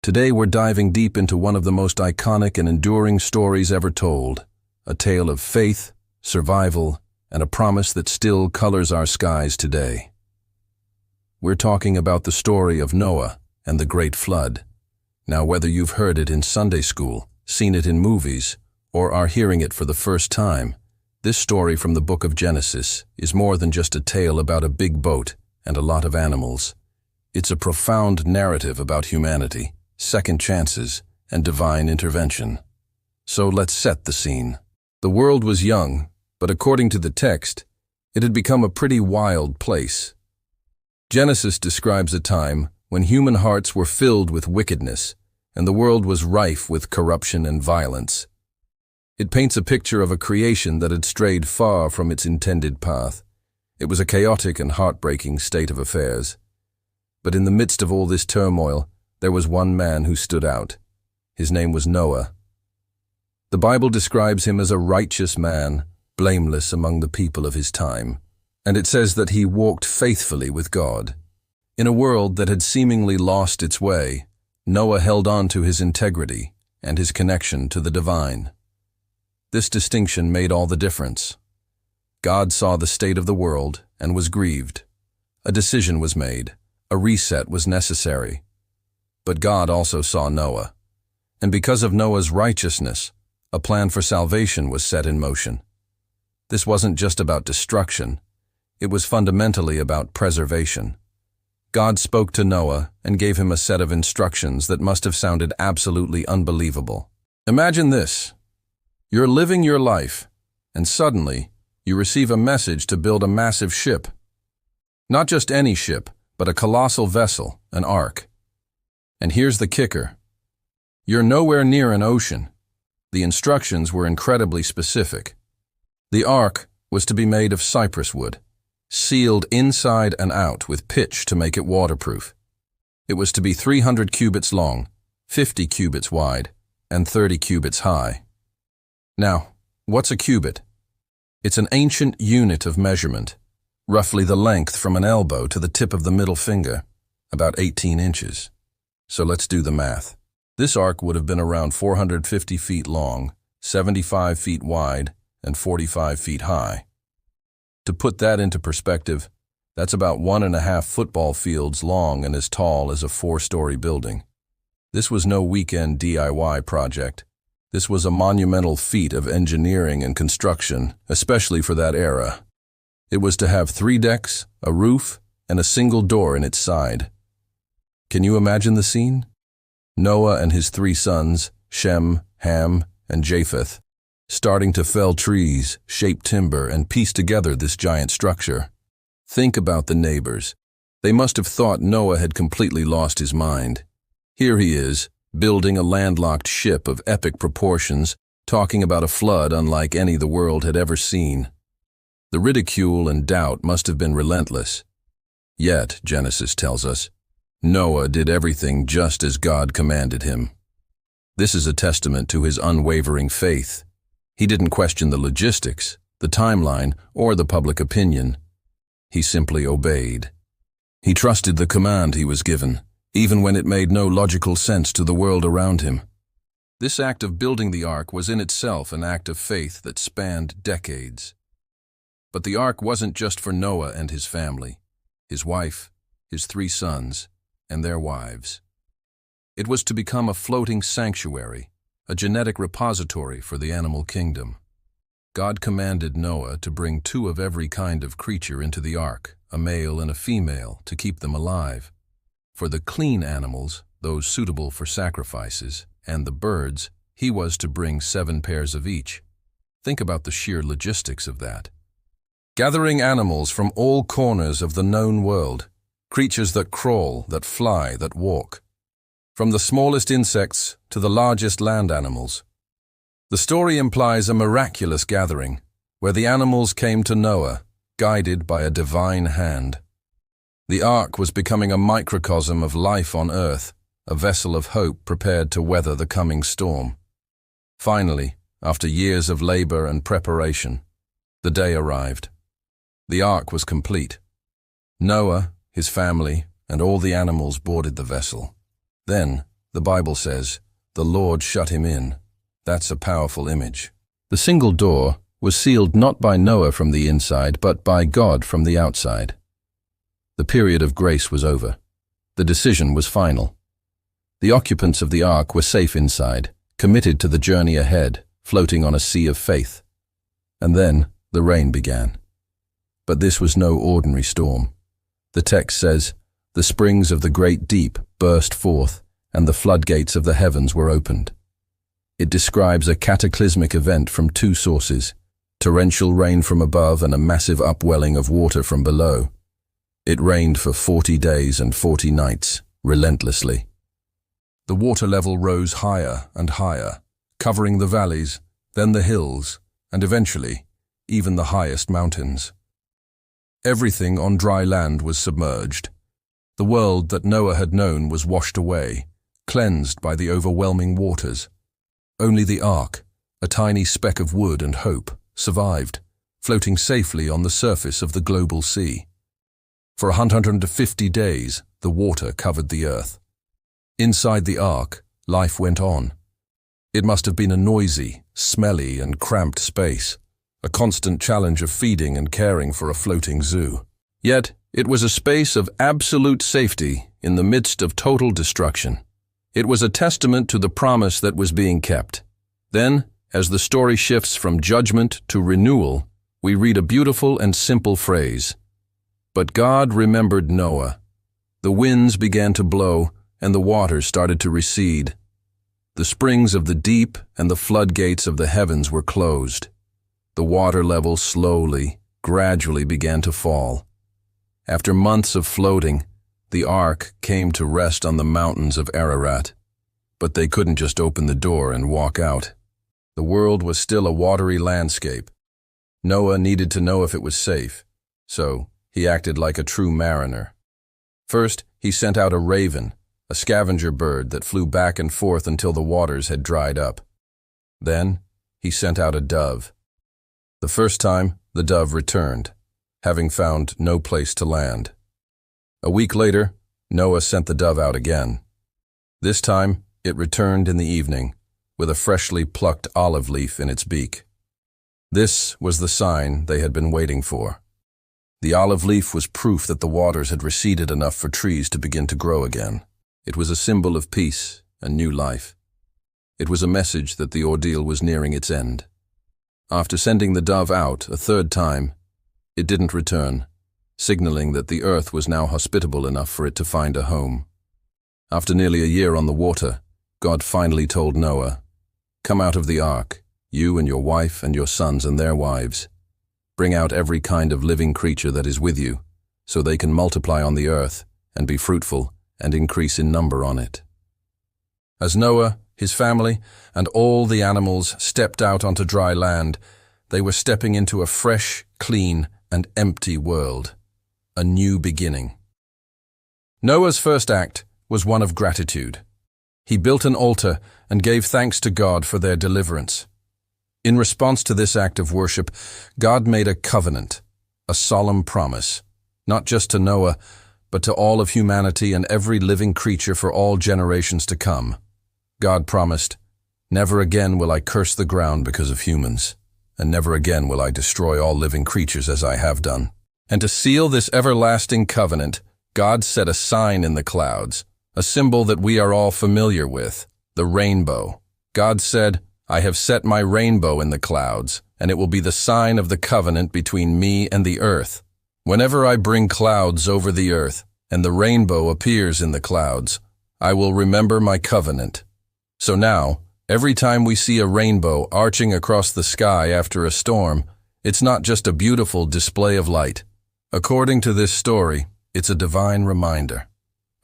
Today we're diving deep into one of the most iconic and enduring stories ever told, a tale of faith, survival, and a promise that still colors our skies today. We're talking about the story of Noah and the Great Flood. Now, whether you've heard it in Sunday school, seen it in movies, or are hearing it for the first time, this story from the book of Genesis is more than just a tale about a big boat and a lot of animals. It's a profound narrative about humanity, second chances, and divine intervention. So let's set the scene. The world was young, but according to the text, it had become a pretty wild place. Genesis describes a time when human hearts were filled with wickedness, and the world was rife with corruption and violence. It paints a picture of a creation that had strayed far from its intended path. It was a chaotic and heartbreaking state of affairs. But in the midst of all this turmoil, there was one man who stood out. His name was Noah. The Bible describes him as a righteous man, blameless among the people of his time, and it says that he walked faithfully with God. In a world that had seemingly lost its way, Noah held on to his integrity and his connection to the divine. This distinction made all the difference. God saw the state of the world and was grieved. A decision was made. A reset was necessary. But God also saw Noah. And because of Noah's righteousness, a plan for salvation was set in motion. This wasn't just about destruction. It was fundamentally about preservation. God spoke to Noah and gave him a set of instructions that must have sounded absolutely unbelievable. Imagine this. You're living your life, and suddenly, you receive a message to build a massive ship. Not just any ship, but a colossal vessel, an ark. And here's the kicker. You're nowhere near an ocean. The instructions were incredibly specific. The ark was to be made of cypress wood, sealed inside and out with pitch to make it waterproof. It was to be 300 cubits long, 50 cubits wide, and 30 cubits high. Now, what's a cubit? It's an ancient unit of measurement, roughly the length from an elbow to the tip of the middle finger, about 18 inches. So let's do the math. This ark would have been around 450 feet long, 75 feet wide, and 45 feet high. To put that into perspective, that's about 1.5 football fields long and as tall as a 4-story building. This was no weekend DIY project. This was a monumental feat of engineering and construction, especially for that era. It was to have 3 decks, a roof, and a single door in its side. Can you imagine the scene? Noah and his 3 sons, Shem, Ham, and Japheth, starting to fell trees, shape timber, and piece together this giant structure. Think about the neighbors. They must have thought Noah had completely lost his mind. Here he is, building a landlocked ship of epic proportions, talking about a flood unlike any the world had ever seen. The ridicule and doubt must have been relentless. Yet, Genesis tells us, Noah did everything just as God commanded him. This is a testament to his unwavering faith. He didn't question the logistics, the timeline, or the public opinion. He simply obeyed. He trusted the command he was given, even when it made no logical sense to the world around him. This act of building the ark was in itself an act of faith that spanned decades. But the ark wasn't just for Noah and his family, his wife, his 3 sons, and their wives. It was to become a floating sanctuary, a genetic repository for the animal kingdom. God commanded Noah to bring 2 of every kind of creature into the ark, a male and a female, to keep them alive. For the clean animals, those suitable for sacrifices, and the birds, he was to bring 7 pairs of each. Think about the sheer logistics of that. Gathering animals from all corners of the known world, creatures that crawl, that fly, that walk. From the smallest insects to the largest land animals. The story implies a miraculous gathering, where the animals came to Noah, guided by a divine hand. The ark was becoming a microcosm of life on earth, a vessel of hope prepared to weather the coming storm. Finally, after years of labor and preparation, the day arrived. The ark was complete. Noah, his family, and all the animals boarded the vessel. Then, The Bible says, "The Lord shut him in." That's a powerful image. The single door was sealed not by Noah from the inside, but by God from the outside. The period of grace was over. The decision was final. The occupants of the ark were safe inside, committed to the journey ahead, floating on a sea of faith. And then the rain began. But this was no ordinary storm. The text says, "The springs of the great deep burst forth, and the floodgates of the heavens were opened." It describes a cataclysmic event from two sources, torrential rain from above and a massive upwelling of water from below. It rained for 40 days and 40 nights, relentlessly. The water level rose higher and higher, covering the valleys, then the hills, and eventually, even the highest mountains. Everything on dry land was submerged. The world that Noah had known was washed away, cleansed by the overwhelming waters. Only the ark, a tiny speck of wood and hope, survived, floating safely on the surface of the global sea. For 150 days, the water covered the earth. Inside the ark, life went on. It must have been a noisy, smelly, and cramped space, a constant challenge of feeding and caring for a floating zoo. Yet, it was a space of absolute safety in the midst of total destruction. It was a testament to the promise that was being kept. Then, as the story shifts from judgment to renewal, we read a beautiful and simple phrase. But God remembered Noah. The winds began to blow, and the waters started to recede. The springs of the deep and the floodgates of the heavens were closed. The water level slowly, gradually began to fall. After months of floating, the ark came to rest on the mountains of Ararat. But they couldn't just open the door and walk out. The world was still a watery landscape. Noah needed to know if it was safe, so he acted like a true mariner. First, he sent out a raven, a scavenger bird that flew back and forth until the waters had dried up. Then, he sent out a dove. The first time, the dove returned, having found no place to land. A week later, Noah sent the dove out again. This time, it returned in the evening, with a freshly plucked olive leaf in its beak. This was the sign they had been waiting for. The olive leaf was proof that the waters had receded enough for trees to begin to grow again. It was a symbol of peace and new life. It was a message that the ordeal was nearing its end. After sending the dove out a third time, it didn't return, signaling that the earth was now hospitable enough for it to find a home. After nearly a year on the water, God finally told Noah, "Come out of the ark, you and your wife and your sons and their wives. Bring out every kind of living creature that is with you, so they can multiply on the earth and be fruitful and increase in number on it." As Noah, his family, and all the animals stepped out onto dry land, they were stepping into a fresh, clean, and empty world. A new beginning. Noah's first act was one of gratitude. He built an altar and gave thanks to God for their deliverance. In response to this act of worship, God made a covenant, a solemn promise, not just to Noah, but to all of humanity and every living creature for all generations to come. God promised, "Never again will I curse the ground because of humans, and never again will I destroy all living creatures as I have done." And to seal this everlasting covenant, God set a sign in the clouds, a symbol that we are all familiar with, the rainbow. God said, "I have set my rainbow in the clouds, and it will be the sign of the covenant between me and the earth. Whenever I bring clouds over the earth, and the rainbow appears in the clouds, I will remember my covenant." So now, every time we see a rainbow arching across the sky after a storm, it's not just a beautiful display of light. According to this story, it's a divine reminder.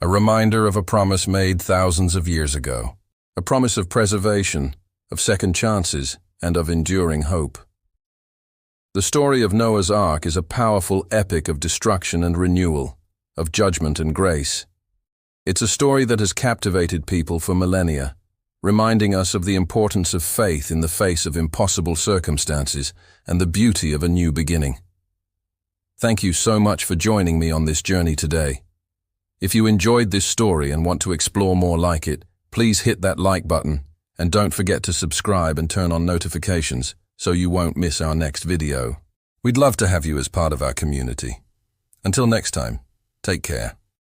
A reminder of a promise made thousands of years ago. A promise of preservation, of second chances, and of enduring hope. The story of Noah's Ark is a powerful epic of destruction and renewal, of judgment and grace. It's a story that has captivated people for millennia, reminding us of the importance of faith in the face of impossible circumstances and the beauty of a new beginning. Thank you so much for joining me on this journey today. If you enjoyed this story and want to explore more like it, Please hit that like button, and don't forget to subscribe and turn on notifications so you won't miss our next video. We'd love to have you as part of our community. Until next time, take care.